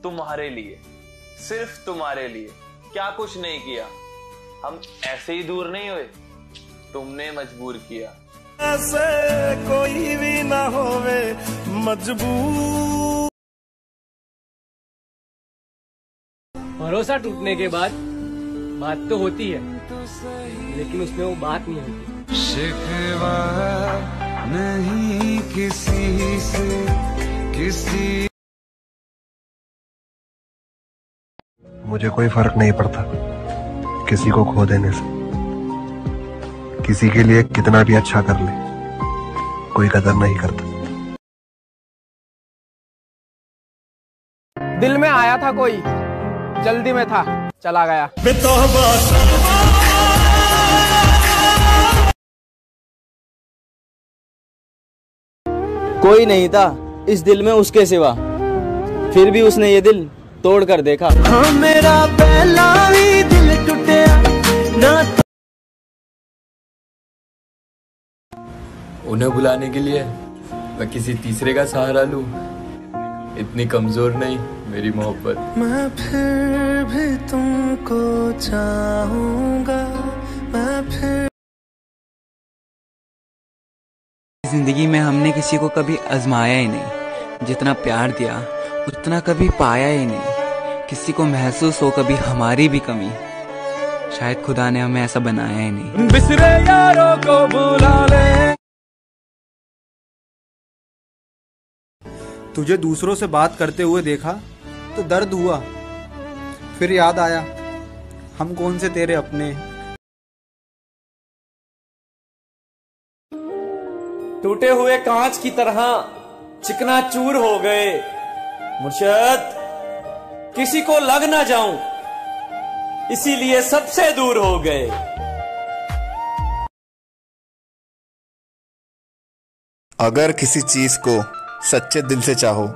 तुम्हारे लिए, सिर्फ तुम्हारे लिए। क्या कुछ नहीं किया, हम ऐसे ही दूर नहीं हुए, तुमने मजबूर किया। ऐसे कोई भी ना होवे मजबूर। भरोसा टूटने के बाद बात तो होती है, लेकिन उसमें वो बात नहीं होती। शिकवा नहीं किसी से किसी। मुझे कोई फर्क नहीं पड़ता किसी को खो देने से। किसी के लिए कितना भी अच्छा कर ले, कोई कदर नहीं करता। दिल में आया था कोई, जल्दी में था, चला गया। कोई नहीं था इस दिल में उसके सिवा, फिर भी उसने ये दिल तोड़ कर देखा। हाँ मेरा पहला भी दिल टूटा ना। उन्हें बुलाने के लिए मैं किसी तीसरे का सहारा लूं? इतनी कमजोर नहीं मेरी मोहब्बत। मैं फिर भी तुमको चाहूंगा, मैं फिर। जिंदगी में हमने किसी को कभी आजमाया ही नहीं, जितना प्यार दिया उतना कभी पाया ही नहीं। किसी को महसूस हो कभी हमारी भी कमी, शायद खुदा ने हमें ऐसा बनाया ही नहीं। बिसरे यारों को बुला ले। तुझे दूसरों से बात करते हुए देखा तो दर्द हुआ, फिर याद आया हम कौन से तेरे अपने। टूटे हुए कांच की तरह चिकना चूर हो गए। मुर्शद, किसी को लग ना जाऊं, इसीलिए सबसे दूर हो गए। अगर किसी चीज को सच्चे दिल से चाहो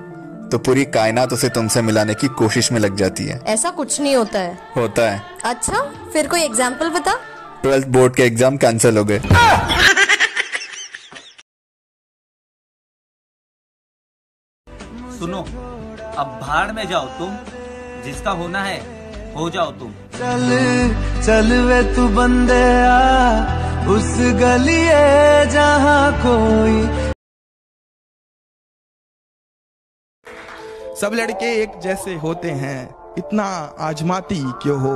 तो पूरी कायनात उसे तुमसे मिलाने की कोशिश में लग जाती है। ऐसा कुछ नहीं होता है। होता है। अच्छा, फिर कोई एग्जाम्पल बता। 12th बोर्ड के एग्जाम कैंसिल हो गए। सुनो, अब भाड़ में जाओ तुम, जिसका होना है हो जाओ तुम। चल चल वे तू बंदे आ उस गलिए जहां कोई। सब लड़के एक जैसे होते हैं, इतना आजमाती क्यों हो।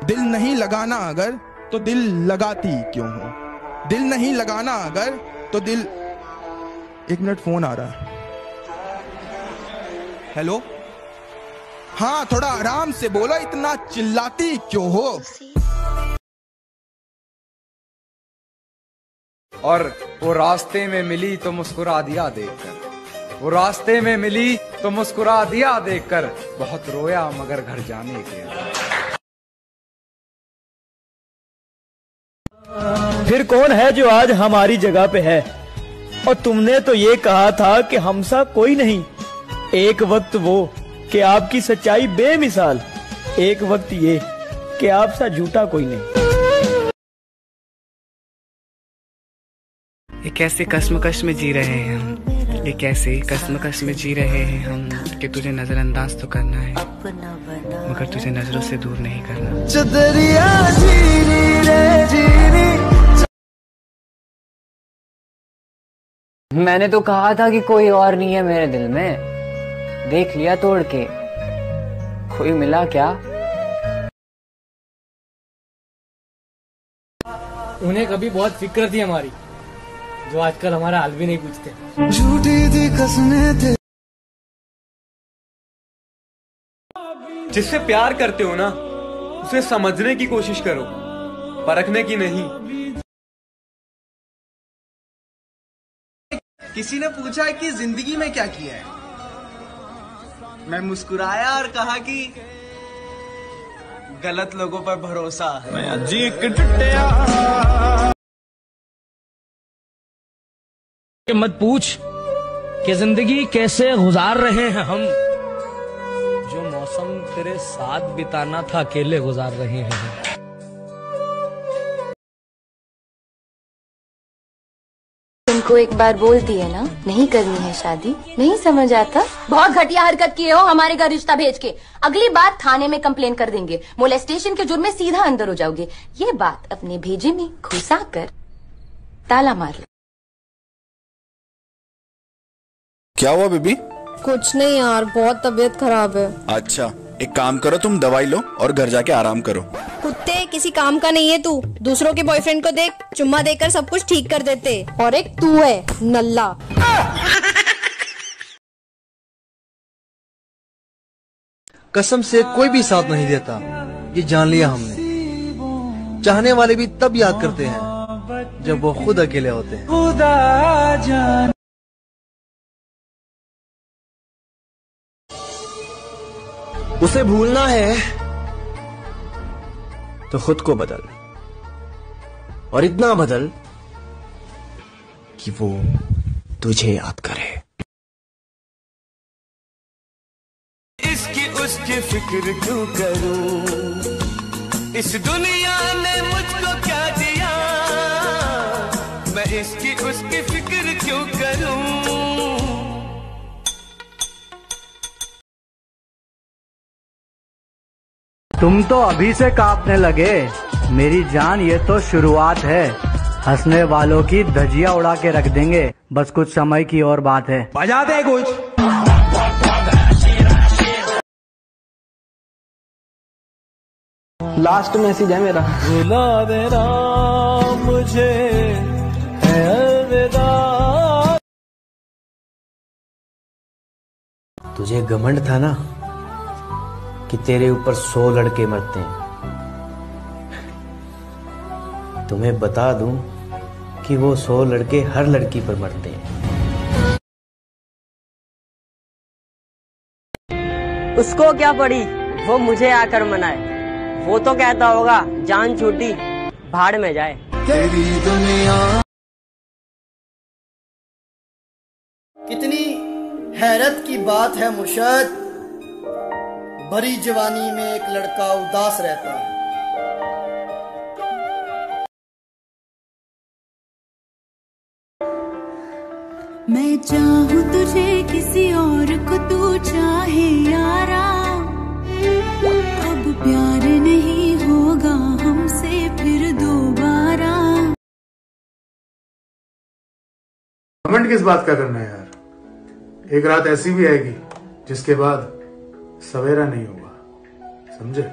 दिल नहीं लगाना अगर तो दिल लगाती क्यों हो। दिल नहीं लगाना अगर तो दिल। 1 मिनट, फोन आ रहा है। हेलो, हाँ थोड़ा आराम से बोलो, इतना चिल्लाती क्यों हो। और वो रास्ते में मिली तो मुस्कुरा दिया देखकर, वो रास्ते में मिली तो मुस्कुरा दिया देखकर। बहुत रोया मगर घर जाने के। फिर कौन है जो आज हमारी जगह पे है? और तुमने तो ये कहा था कि हमसा कोई नहीं। एक वक्त वो कि आपकी सच्चाई बेमिसाल, एक वक्त ये कि आपसा झूठा कोई नहीं। ये कैसे कश्मकश में जी रहे हैं हम, ये कैसे कश्मकश में जी रहे हैं हम कि तुझे नजरअंदाज तो करना है मगर तुझे नजरों से दूर नहीं करना। चदरिया जीनी रे जीनी। मैंने तो कहा था कि कोई और नहीं है मेरे दिल में, देख लिया तोड़ के, कोई मिला क्या? उन्हें कभी बहुत फिक्र थी हमारी, जो आजकल हमारा हाल भी नहीं पूछते। झूठी थी कसमें थे। जिससे प्यार करते हो ना, उसे समझने की कोशिश करो, परखने की नहीं। किसी ने पूछा कि जिंदगी में क्या किया है। मैं मुस्कुराया और कहा कि गलत लोगों पर भरोसा। मैं जी मत पूछ कि जिंदगी कैसे गुजार रहे हैं हम, जो मौसम तेरे साथ बिताना था अकेले गुजार रहे हैं हम। को एक बार बोल दिए ना, नहीं करनी है शादी, नहीं समझ आता। बहुत घटिया हरकत किए हो हमारे घर रिश्ता भेज के। अगली बार थाने में कंप्लेन कर देंगे, मोलेस्टेशन के जुर्म में सीधा अंदर हो जाओगे। ये बात अपने भेजे में घुसा कर ताला मार लो। क्या हुआ बेबी? कुछ नहीं यार, बहुत तबीयत खराब है। अच्छा, एक काम करो, तुम दवाई लो और घर जाके आराम करो। कुत्ते, किसी काम का नहीं है तू। दूसरों के बॉयफ्रेंड को देख, चुम्मा देकर सब कुछ ठीक कर देते, और एक तू है नल्ला। कसम से कोई भी साथ नहीं देता, ये जान लिया हमने। चाहने वाले भी तब याद करते हैं जब वो खुद अकेले होते हैं। खुदा जान उसे भूलना है तो खुद को बदल, और इतना बदल कि वो तुझे याद करे। इसकी उसकी फिक्र क्यों करूं, इस दुनिया ने मुझको क्या दिया, मैं इसकी उसकी फिक्र क्यों करूं। तुम तो अभी से कांपने लगे मेरी जान, ये तो शुरुआत है। हंसने वालों की धजिया उड़ा के रख देंगे, बस कुछ समय की और बात है। बजा दे कुछ। लास्ट मैसेज है मेरा। भुला देना मुझे है अलविदा। तुझे घमंड था ना कि तेरे ऊपर 100 लड़के मरते हैं। तुम्हें बता दूं कि वो 100 लड़के हर लड़की पर मरते हैं। उसको क्या पड़ी, वो मुझे आकर मनाए। वो तो कहता होगा जान छूटी भाड़ में जाए। तेरी दुनिया कितनी हैरत की बात है मुर्शद, भरी जवानी में एक लड़का उदास रहता है। मैं चाहूँ तुझे किसी और को तू चाहे यारा, अब प्यार नहीं होगा हमसे फिर दोबारा। कमेंट किस बात का करना है यार, एक रात ऐसी भी आएगी जिसके बाद सवेरा नहीं होगा, समझे?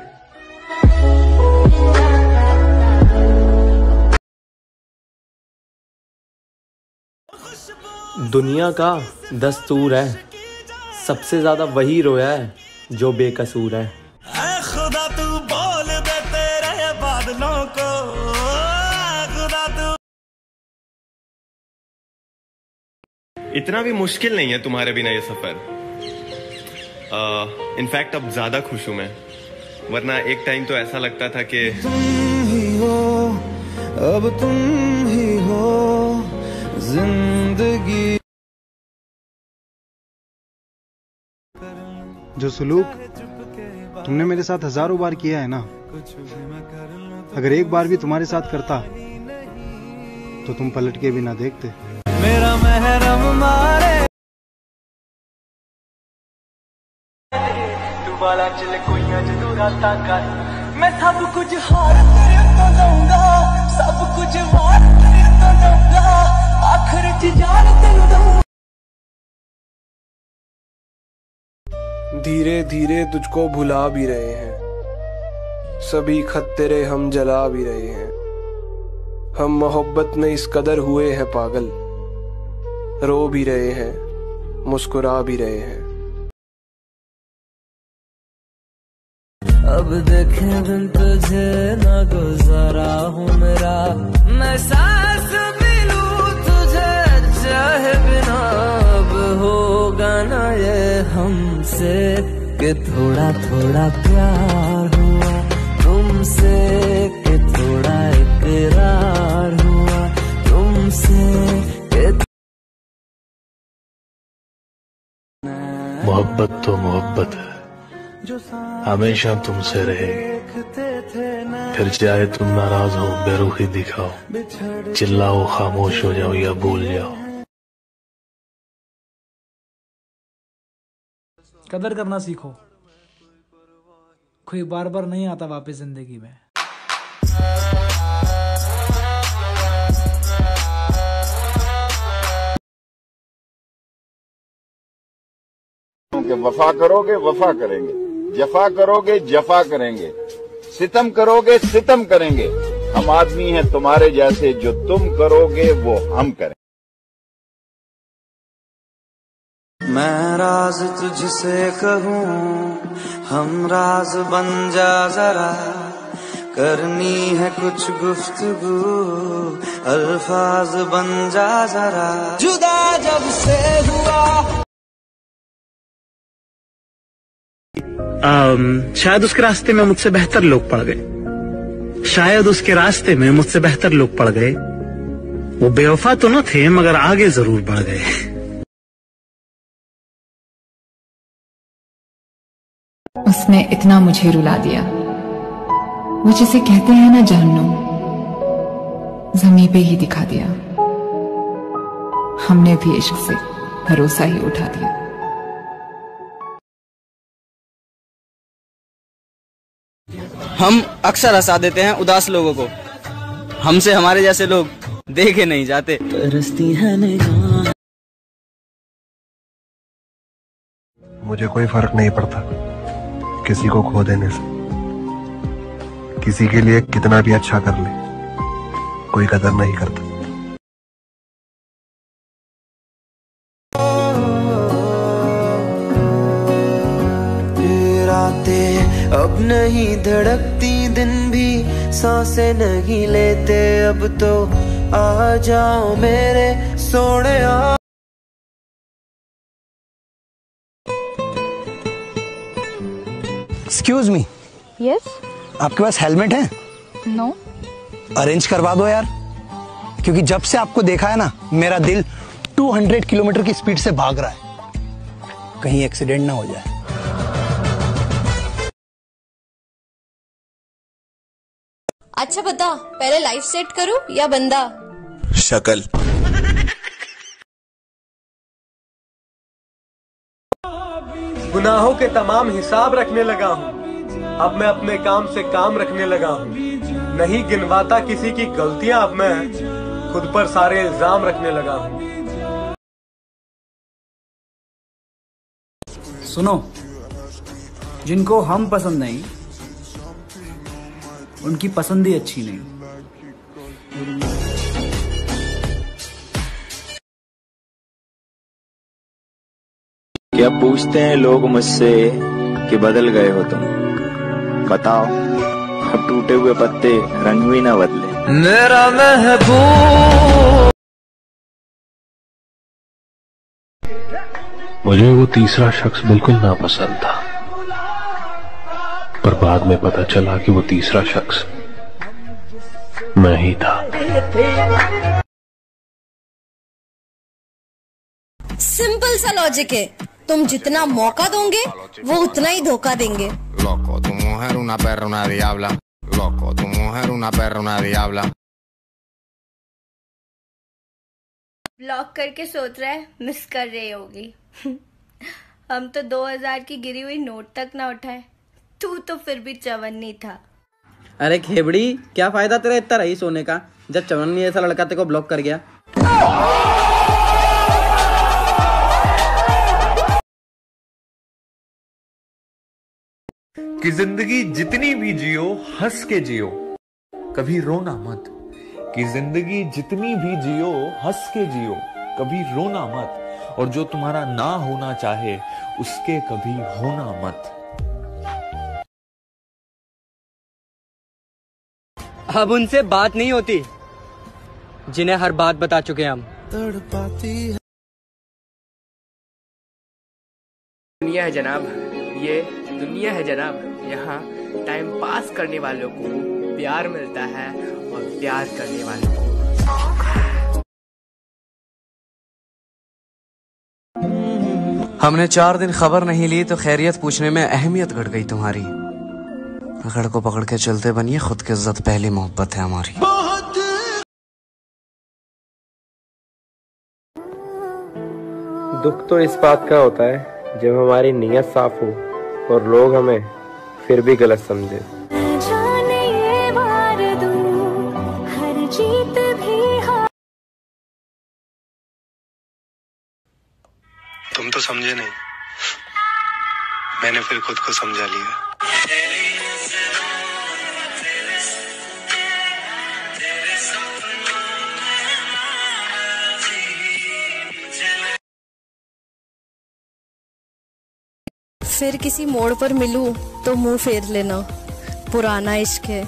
दुनिया का दस्तूर है, सबसे ज्यादा वही रोया है जो बेकसूर है। खुदा तू बोल दे तेरे बादलों को, खुदा तू। इतना भी मुश्किल नहीं है तुम्हारे बिना ये सफर। इनफैक्ट अब ज्यादा खुश हूं मैं, वरना एक टाइम तो ऐसा लगता था कि तुम ही हो, अब तुम ही हो जिंदगी। जो सुलूक तुमने मेरे साथ हजारों बार किया है ना, अगर एक बार भी तुम्हारे साथ करता तो तुम पलट के भी ना देखते। मेरा महरम मारे तू वाला चले कोई जदू राता कर, मैं सब कुछ हार तेरे तो दूंगा, सब कुछ हार तेरे तो दूंगा, आखिर च जान तेनू दूंगा। धीरे धीरे तुझको भुला भी रहे हैं, सभी खत तेरे हम जला भी रहे हैं। हम मोहब्बत में इस कदर हुए हैं पागल, रो भी रहे हैं मुस्कुरा भी रहे हैं। अब देखे दिन तुझे न गुजारा हूँ मेरा, मैं सांस भी लूं तुझे चाहे बिना। अब होगा ना ये हमसे कि थोड़ा थोड़ा प्यार हुआ तुमसे, कि थोड़ा इकरार हुआ तुमसे, कि मोहब्बत तो मोहब्बत है, हमेशा तुमसे रहेगी। फिर चाहे तुम नाराज हो, बेरुखी दिखाओ, चिल्लाओ, खामोश हो जाओ या भूल जाओ, कदर करना सीखो। कोई बार बार नहीं आता वापस जिंदगी में। वफा करोगे वफा करेंगे, जफा करोगे जफा करेंगे, सितम करोगे सितम करेंगे। हम आदमी हैं तुम्हारे जैसे, जो तुम करोगे वो हम करें। मैं राज तुझसे कहूँ, हम राज बन जा जरा, करनी है कुछ गुफ्तगू, अल्फाज बन जा जरा। जुदा जब से हुआ शायद उसके रास्ते में मुझसे बेहतर लोग पड़ गए, शायद उसके रास्ते में मुझसे बेहतर लोग पड़ गए। वो बेवफा तो न थे मगर आगे जरूर बढ़ गए। उसने इतना मुझे रुला दिया, वो जिसे कहते हैं ना जहन्नुम, ज़मीं पे ही दिखा दिया। हमने भी इश्क से भरोसा ही उठा दिया। हम अक्सर हंसा देते हैं उदास लोगों को, हमसे हमारे जैसे लोग देखे नहीं जाते। तरसती है निगाह। मुझे कोई फर्क नहीं पड़ता किसी को खो देने से, किसी के लिए कितना भी अच्छा कर ले कोई कदर नहीं करता। रातें अब नहीं धड़कती, दिन भी सांसें नहीं लेते, अब तो आ जाओ मेरे सोनिया। Excuse me. यस। आपके पास हेलमेट है? नो। अरेंज करवा दो यार, क्योंकि जब से आपको देखा है ना मेरा दिल 200 किलोमीटर की स्पीड से भाग रहा है, कहीं एक्सीडेंट ना हो जाए। अच्छा बता, पहले लाइफ सेट करूं या बंदा? शक्ल। गुनाहों के तमाम हिसाब रखने लगा हूँ, अब मैं अपने काम से काम रखने लगा हूँ। नहीं गिनवाता किसी की गलतियां, अब मैं खुद पर सारे इल्जाम रखने लगा हूँ। सुनो, जिनको हम पसंद नहीं उनकी पसंद ही अच्छी नहीं। क्या पूछते हैं लोग मुझसे कि बदल गए हो तुम, बताओ अब टूटे हुए पत्ते रंग भी ना बदले। मेरा महबूब। मुझे वो तीसरा शख्स बिल्कुल नापसंद था, पर बाद में पता चला कि वो तीसरा शख्स मैं ही था। सिंपल सा लॉजिक है, तुम जितना मौका दोगे वो उतना ही धोखा देंगे। Loco, tu mujer una perra, una diabla. Loco, tu mujer una perra, una diabla. Block करके सोच रहा है मिस कर रही होगी। हम तो 2000 की गिरी हुई नोट तक ना उठाए, तू तो फिर भी चवन्नी था। अरे खेबड़ी, क्या फायदा तेरा इतना रही सोने का जब चवन्नी ऐसा लड़का तेरे को ब्लॉक कर गया। कि जिंदगी जितनी भी जियो हंस के जियो, कभी रोना मत। कि जिंदगी जितनी भी जियो हंस के जियो, कभी रोना मत। और जो तुम्हारा ना होना चाहे उसके कभी होना मत। अब उनसे बात नहीं होती जिन्हें हर बात बता चुके हम। तड़पाती है दुनिया है जनाब, ये दुनिया है जनाब। यहाँ टाइम पास करने वालों को प्यार मिलता है और प्यार करने वालों को हमने 4 दिन खबर नहीं ली तो खैरियत पूछने में अहमियत घट गई तुम्हारी। पकड़ को पकड़ के चलते बनिए, खुद की इज्जत पहली मोहब्बत है हमारी। दुख तो इस बात का होता है जब हमारी नीयत साफ हो और लोग हमें फिर भी गलत समझे। जाने ये वार दूं, हर जीत भी हार। तुम तो समझे नहीं, मैंने फिर खुद को समझा लिया। फिर किसी मोड़ पर मिलूं तो मुंह फेर लेना, पुराना इश्क है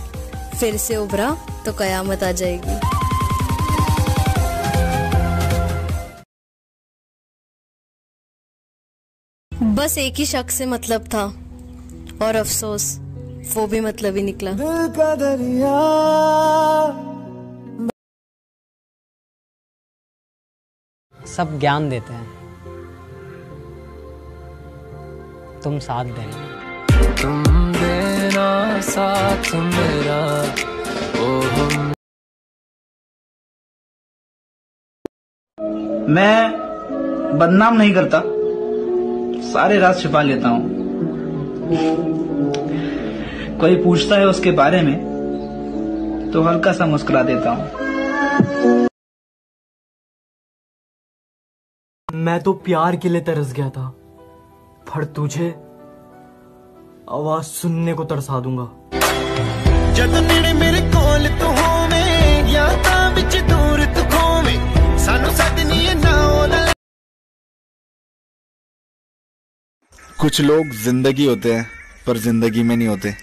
फिर से उभरा तो कयामत आ जाएगी। बस एक ही शख्स से मतलब था और अफसोस वो भी मतलब ही निकला। दिल का दरिया सब ज्ञान देते हैं, तुम साथ देना। तुम देना साथ मेरा, ओ हम। मैं बदनाम नहीं करता, सारे राज छिपा लेता हूँ। कोई पूछता है उसके बारे में तो हल्का सा मुस्कुरा देता हूँ। मैं तो प्यार के लिए तरस गया था, पर तुझे आवाज सुनने को तरसा दूंगा। जद नेड़े मेरे कोल तू होवें, या तां विच दूर तू खोवें, सानू सदनी है ना ओला। कुछ लोग जिंदगी होते हैं पर जिंदगी में नहीं होते।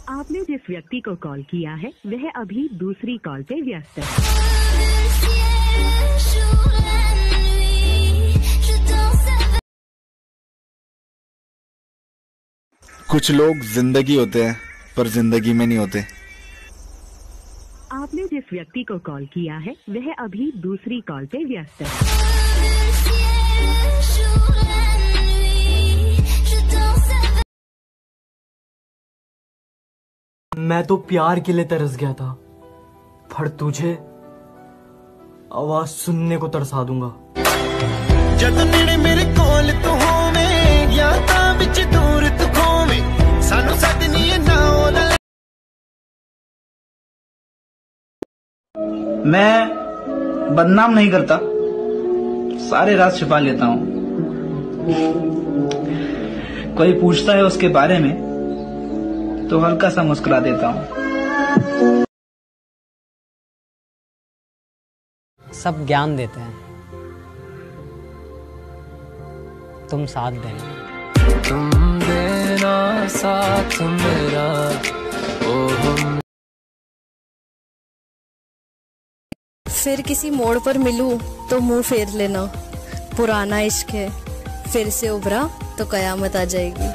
आपने जिस व्यक्ति को कॉल किया है वह अभी दूसरी कॉल पे व्यस्त है। कुछ लोग जिंदगी होते हैं पर जिंदगी में नहीं होते। आपने जिस व्यक्ति को कॉल किया है वह अभी दूसरी कॉल पे व्यस्त है। मैं तो प्यार के लिए तरस गया था, पर तुझे आवाज सुनने को तरसा दूंगा। जद नेड़े मेरे कोल तू होवें, या तां विच दूर तू खोवें, सानू सदनी है ना ओला। मैं बदनाम नहीं करता, सारे राज छिपा लेता हूँ। कोई पूछता है उसके बारे में तो हल्का सा मुस्कुरा देता हूँ। सब ज्ञान देते हैं, तुम साथ देना। तुम देना साथ मेरा, ओ हम। फिर किसी मोड़ पर मिलूं तो मुंह फेर लेना, पुराना इश्क है फिर से उभरा तो कयामत आ जाएगी।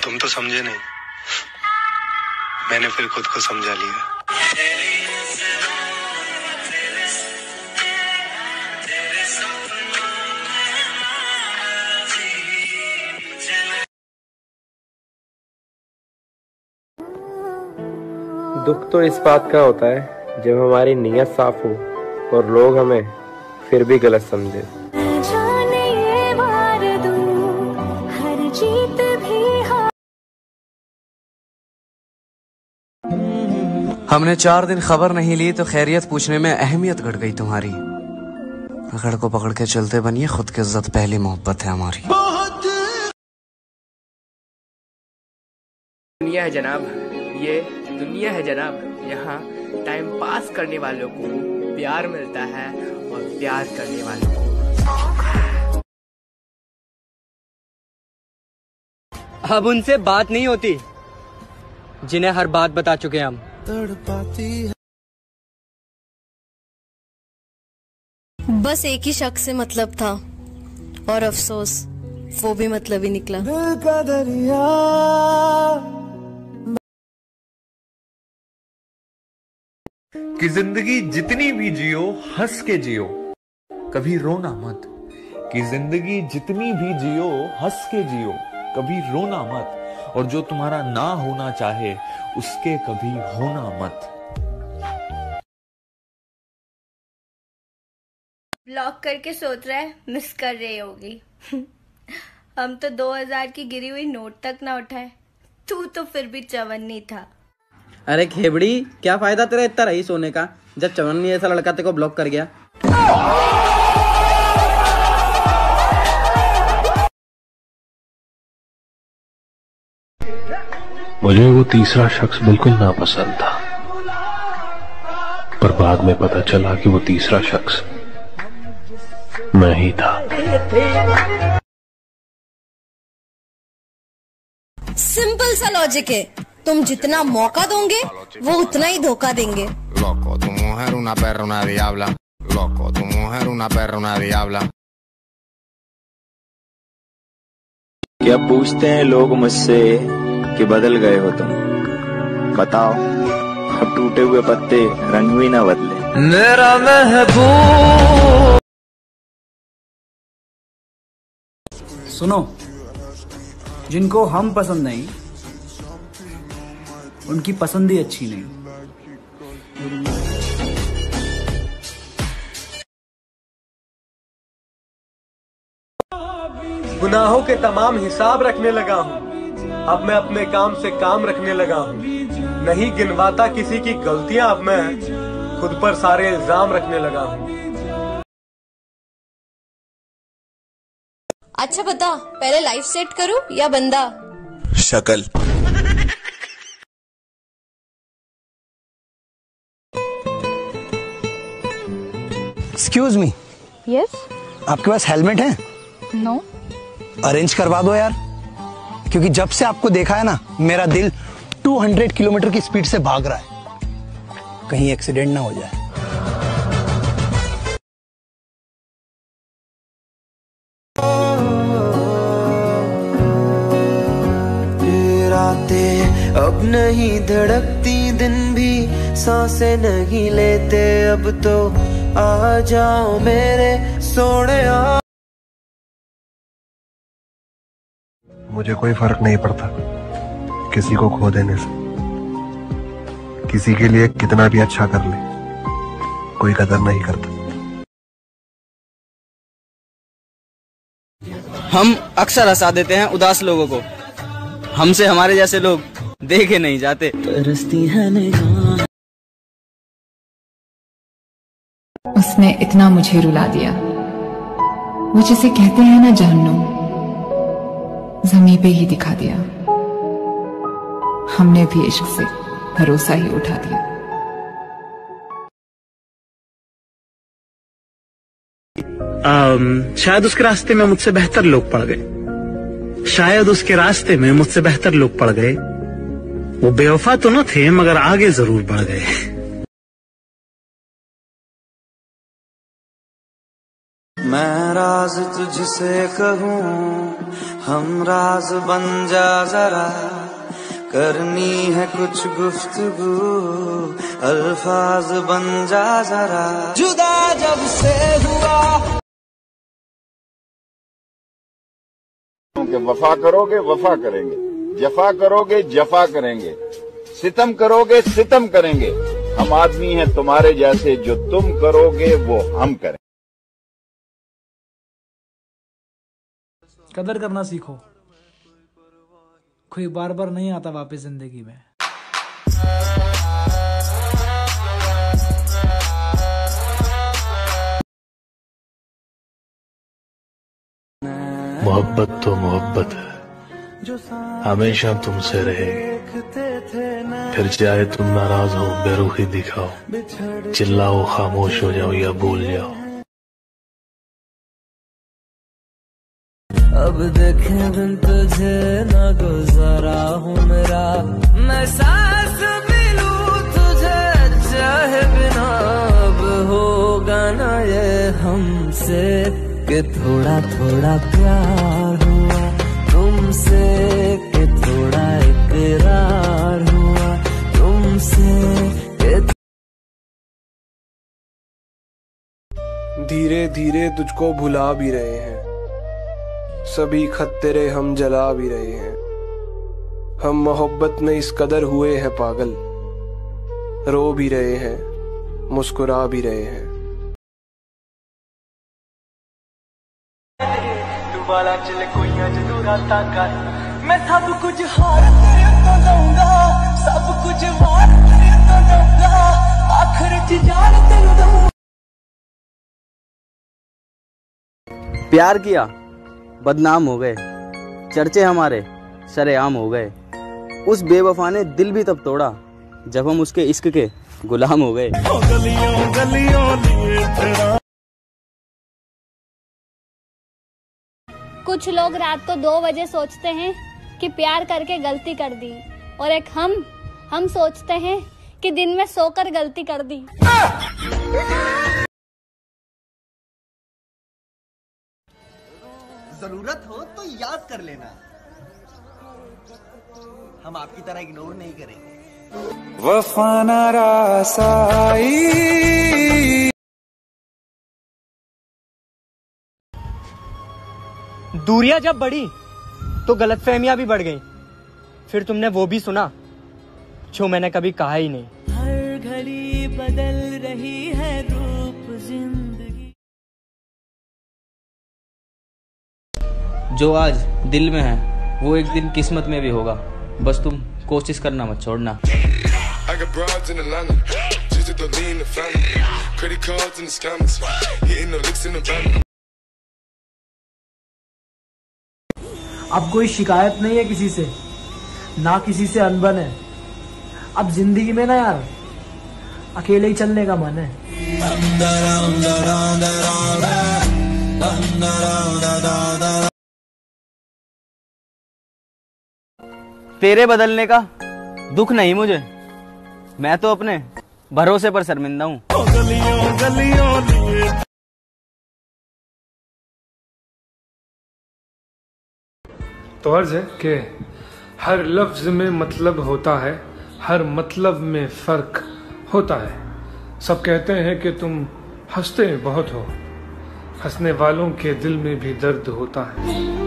तुम तो समझे नहीं, मैंने फिर खुद को समझा लिया। दुख तो इस बात का होता है जब हमारी नीयत साफ हो और लोग हमें फिर भी गलत समझे। जाने ये वार दूं, हर जीत भी हार। हमने 4 दिन खबर नहीं ली तो खैरियत पूछने में अहमियत घट गई तुम्हारी। अकड़ को पकड़ के चलते बनिए, खुद की इज्जत पहली मोहब्बत है हमारी। दुनिया है जनाब, ये दुनिया है जनाब, यहाँ टाइम पास करने वालों को प्यार मिलता है और प्यार करने वालों को। अब उनसे बात नहीं होती जिन्हें हर बात बता चुके हम। तड़पाती है। बस एक ही शख्स से मतलब था और अफसोस वो भी मतलब ही निकला। दिल का दरिया कि जिंदगी जितनी भी जियो हंस के जियो, कभी रोना मत। कि जिंदगी जितनी भी जियो हंस के जियो, कभी रोना मत। और जो तुम्हारा ना होना चाहे उसके कभी होना मत। ब्लॉक करके सोच रहा है मिस कर रही होगी। हम तो 2000 की गिरी हुई नोट तक ना उठाए, तू तो फिर भी चवन्नी था। अरे खेबड़ी, क्या फायदा तेरा इतना रईस होने का जब चवन्नी ऐसा लड़का तेरे को ब्लॉक कर गया। मुझे वो तीसरा शख्स बिल्कुल नापसंद था, पर बाद में पता चला कि वो तीसरा शख्स मैं ही था। सिंपल सा लॉजिक है, तुम जितना मौका दोगे वो उतना ही धोखा देंगे। Loco, tu mujer una perra, una diabla. Loco, tu mujer una perra, una diabla. क्या पूछते हैं लोग मुझसे कि बदल गए हो तुम? बताओ, अब टूटे हुए पत्ते रंग भी ना बदले। मेरा महबूब। सुनो, जिनको हम पसंद नहीं उनकी पसंद ही अच्छी नहीं। गुनाहों के तमाम हिसाब रखने लगा हूँ, अब मैं अपने काम से काम रखने लगा हूँ। नहीं गिनवाता किसी की गलतियां, अब मैं खुद पर सारे इल्जाम रखने लगा हूँ। अच्छा बता, पहले लाइफ सेट करूं या बंदा? शक्ल। Excuse me. यस। आपके पास हेलमेट है? नो। अरेंज करवा दो यार, क्योंकि जब से आपको देखा है ना, मेरा दिल 200 किलोमीटर की स्पीड से भाग रहा है। कहीं एक्सीडेंट ना हो जाए। रातें अब नहीं धड़कती, दिन भी सांसें नहीं लेते, अब तो आ जाओ मेरे सोहणिया। मुझे कोई फर्क नहीं पड़ता किसी को खो देने से, किसी के लिए कितना भी अच्छा कर ले कोई कदर नहीं करता। हम अक्सर हंसा देते हैं उदास लोगों को, हमसे हमारे जैसे लोग देखे नहीं जाते। उसने इतना मुझे रुला दिया, वो जिसे कहते हैं ना जहन्नुम, ज़मीं पे ही दिखा दिया। हमने भी इश्क से भरोसा ही उठा दिया। शायद उसके रास्ते में मुझसे बेहतर लोग पड़ गए, शायद उसके रास्ते में मुझसे बेहतर लोग पड़ गए। वो बेवफा तो न थे, मगर आगे जरूर बढ़ गए। मैं राज तुझसे कहूँ, हम राज बन जा जरा, करनी है कुछ गुफ्तगू, अल्फाज बन जा जरा, जुदा जब से हुआ। कि वफा करोगे वफा करेंगे, जफा करोगे जफा करेंगे, सितम करोगे सितम करेंगे। हम आदमी हैं तुम्हारे जैसे, जो तुम करोगे वो हम करें। कदर करना सीखो, कोई बार बार नहीं आता वापस जिंदगी में। मोहब्बत तो मोहब्बत है, हमेशा तुमसे रहेगी। फिर चाहे तुम नाराज हो, बेरुखी दिखाओ, चिल्लाओ, खामोश हो जाओ या भूल जाओ। अब देखे बिन तुझे न गुजारा हूँ मेरा, मैं सांस भी लूं तुझे चाहे बिना। अब होगा ना ये हमसे कि थोड़ा थोड़ा प्यार हुआ तुमसे, कि थोड़ा इकरार हुआ तुमसे, कि धीरे धीरे तुझको भुला भी रहे हैं, सभी खत तेरे हम जला भी रहे हैं। हम मोहब्बत में इस कदर हुए हैं पागल, रो भी रहे हैं, मुस्कुरा भी रहे हैं। वाला चले कोई जदू रातां कर मैं सब कुछ हार तेरे तो लूंगा सब कुछ वार तेरे तो लूंगा आखिर च जान तेरे दूंगा। प्यार किया बदनाम हो गए, चर्चे हमारे सरेआम हो गए। उस बेवफा ने दिल भी तब तोड़ा जब हम उसके इश्क के गुलाम हो गए। कुछ लोग रात को 2 बजे सोचते हैं कि प्यार करके गलती कर दी, और एक हम सोचते हैं कि दिन में सोकर गलती कर दी। जरूरत हो तो याद कर लेना, हम आपकी तरह इग्नोर नहीं करेंगे। वफा नारासाई दूरियां जब बढ़ी तो गलतफहमियां भी बढ़ गईं। फिर तुमने वो भी सुना जो मैंने कभी कहा ही नहीं। हर घड़ी बदल रही है रूप जिंदगी। जो आज दिल में है वो एक दिन किस्मत में भी होगा, बस तुम कोशिश करना मत छोड़ना। अब कोई शिकायत नहीं है किसी से, ना किसी से अनबन है। अब जिंदगी में ना यार अकेले ही चलने का मन है। तेरे बदलने का दुख नहीं मुझे, मैं तो अपने भरोसे पर शर्मिंदा हूँ। तो अर्ज है कि हर लफ्ज में मतलब होता है, हर मतलब में फर्क होता है। सब कहते हैं कि तुम हंसते बहुत हो, हंसने वालों के दिल में भी दर्द होता है।